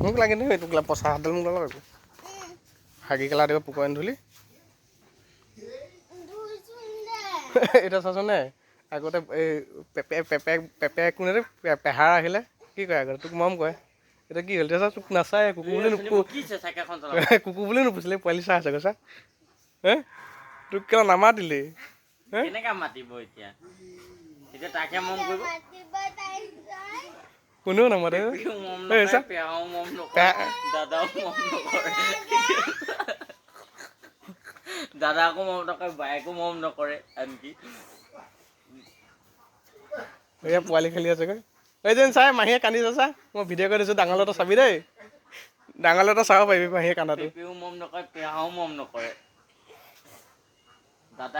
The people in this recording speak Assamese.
মোক লাগে নহয় এইটো পচা হাতডাল মোক লগাব একো হাগি কেলা দিব পোকৰে ধূলি এতিয়া চাচোন নে আগতে এই পেপে কোনে পেহাৰ আহিলে কি কয় আগতে তোক মৰম কৰে এতিয়া কি হ'ল এতিয়া তোক নাচায় কুকুৰ বুলি নুপুছিলে পোৱালি চাই আছে কৈছা হে তোক কিয় নামাতিলি কেনেকা মাতিব এতিয়া এতিয়া তাকে মৰম কৰিব কোনেও নামাতে দাদাকো মৰম নকৰে বায়েকো মৰম নকৰে আনকি এয়া পোৱালি খেলি আছেগৈ এই যেন চাই মাহীয়ে কান্দিছে চা মই ভিডিঅ' কৰি দিছোঁ ডাঙৰ ল'ৰাটো চাবি দেই ডাঙৰ ল'ৰাটো চাব পাৰিবি মাহীয়ে কান্দাটো পেপেও মৰম নকৰে পেহাও মৰম নকৰে